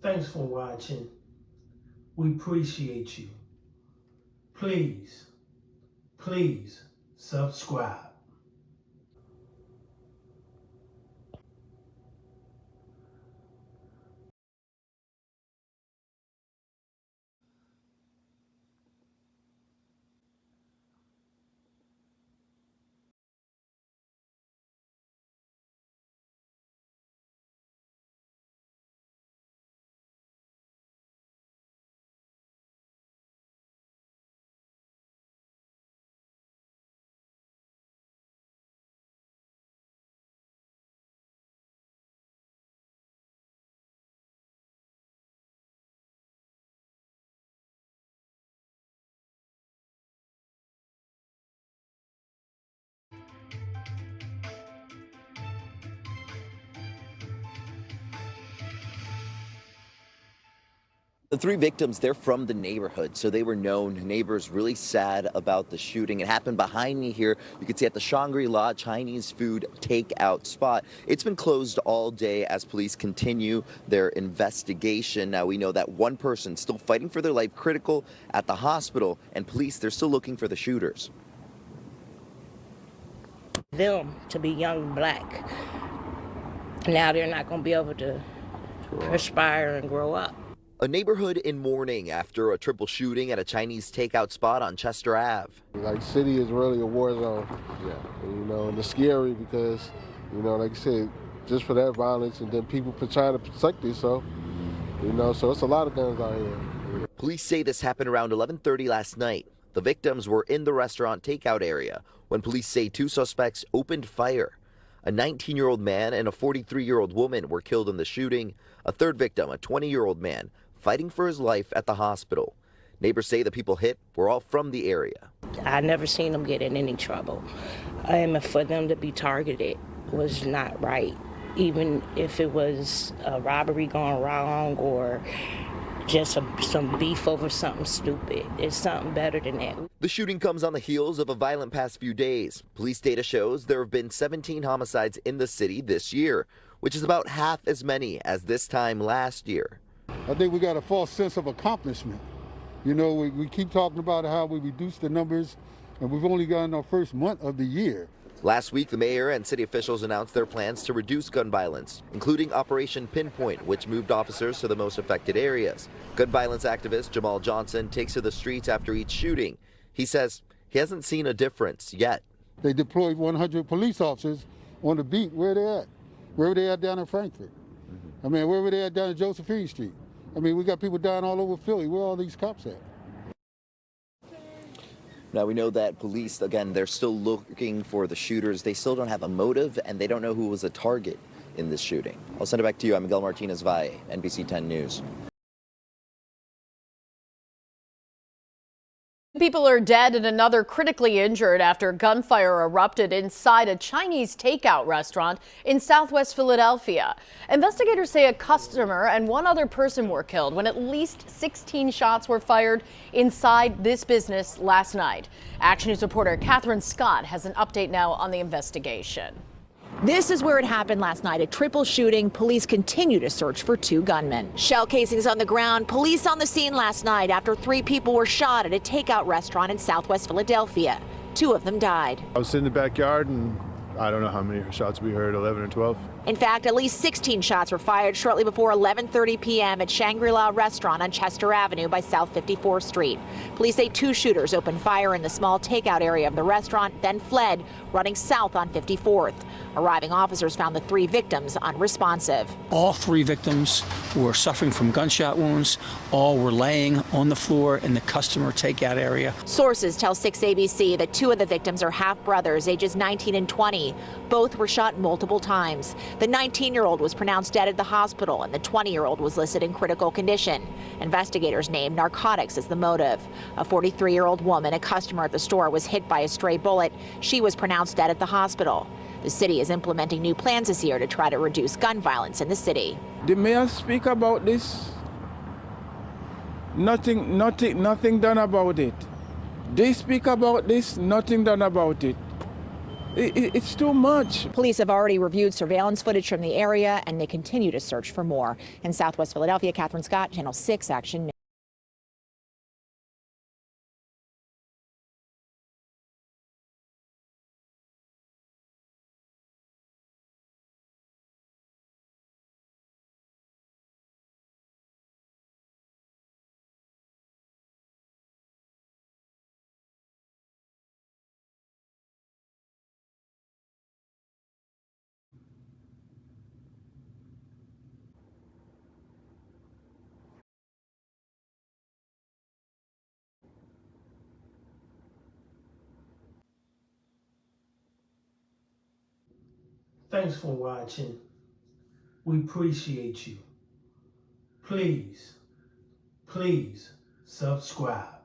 Thanks for watching. We appreciate you. Please subscribe. The three victims, they're from the neighborhood, so they were known. Neighbors really sad about the shooting. It happened behind me here. You can see at the Shangri-La Chinese food takeout spot. It's been closed all day as police continue their investigation. Now, we know that one person still fighting for their life, critical at the hospital, and police, they're still looking for the shooters. Them to be young black. Now they're not going to be able to perspire and grow up. A neighborhood in mourning after a triple shooting at a Chinese takeout spot on Chester Ave. Like, city is really a war zone. Yeah. And it's scary because, like I said, just for that violence, and then people trying to protect themselves, so it's a lot of guns out here. Police say this happened around 11:30 last night. The victims were in the restaurant takeout area when police say two suspects opened fire. A 19-year-old man and a 43-year-old woman were killed in the shooting. A third victim, a 20-year-old man, fighting for his life at the hospital. Neighbors say the people hit were all from the area. I never seen them get in any trouble. And for them to be targeted was not right. Even if it was a robbery gone wrong or just some beef over something stupid. It's something better than that. The shooting comes on the heels of a violent past few days. Police data shows there have been 17 homicides in the city this year, which is about half as many as this time last year. I think we got a false sense of accomplishment. We keep talking about how we reduced the numbers, and we've only gotten our first month of the year. Last week, the mayor and city officials announced their plans to reduce gun violence, including Operation Pinpoint, which moved officers to the most affected areas. Gun violence activist Jamal Johnson takes to the streets after each shooting. He says he hasn't seen a difference yet. They deployed 100 police officers on the beat. Where they at? Where were they at down in Frankfurt? Where were they at down in Josephine Street? We got people dying all over Philly. Where are all these cops at? Now, we know that police, again, they're still looking for the shooters. They still don't have a motive, and they don't know who was a target in this shooting. I'll send it back to you. I'm Miguel Martinez-Valle, NBC 10 News. People are dead and another critically injured after gunfire erupted inside a Chinese takeout restaurant in southwest Philadelphia. Investigators say a customer and one other person were killed when at least 16 shots were fired inside this business last night. Action News reporter Catherine Scott has an update now on the investigation. This is where it happened last night, a triple shooting. Police continue to search for two gunmen. Shell casings on the ground. Police on the scene last night after 3 people were shot at a takeout restaurant in southwest Philadelphia. 2 of them died. I was in the backyard and I don't know how many shots we heard, 11 or 12. In fact, at least 16 shots were fired shortly before 11:30 p.m. at Shangri-La restaurant on Chester Avenue by South 54th Street. Police say 2 shooters opened fire in the small takeout area of the restaurant, then fled, running south on 54th. Arriving officers found the 3 victims unresponsive. All 3 victims were suffering from gunshot wounds. All were laying on the floor in the customer takeout area. Sources tell 6ABC that 2 of the victims are half-brothers, ages 19 and 20. Both were shot multiple times. The 19-year-old was pronounced dead at the hospital, and the 20-year-old was listed in critical condition. Investigators named narcotics as the motive. A 43-year-old woman, a customer at the store, was hit by a stray bullet. She was pronounced dead at the hospital. The city is implementing new plans this year to try to reduce gun violence in the city. The mayor speak about this. Nothing done about it. They speak about this, nothing done about it. It's too much. Police have already reviewed surveillance footage from the area, and they continue to search for more. In Southwest Philadelphia, Catherine Scott, Channel 6 Action News. Thanks for watching. We appreciate you. Please subscribe.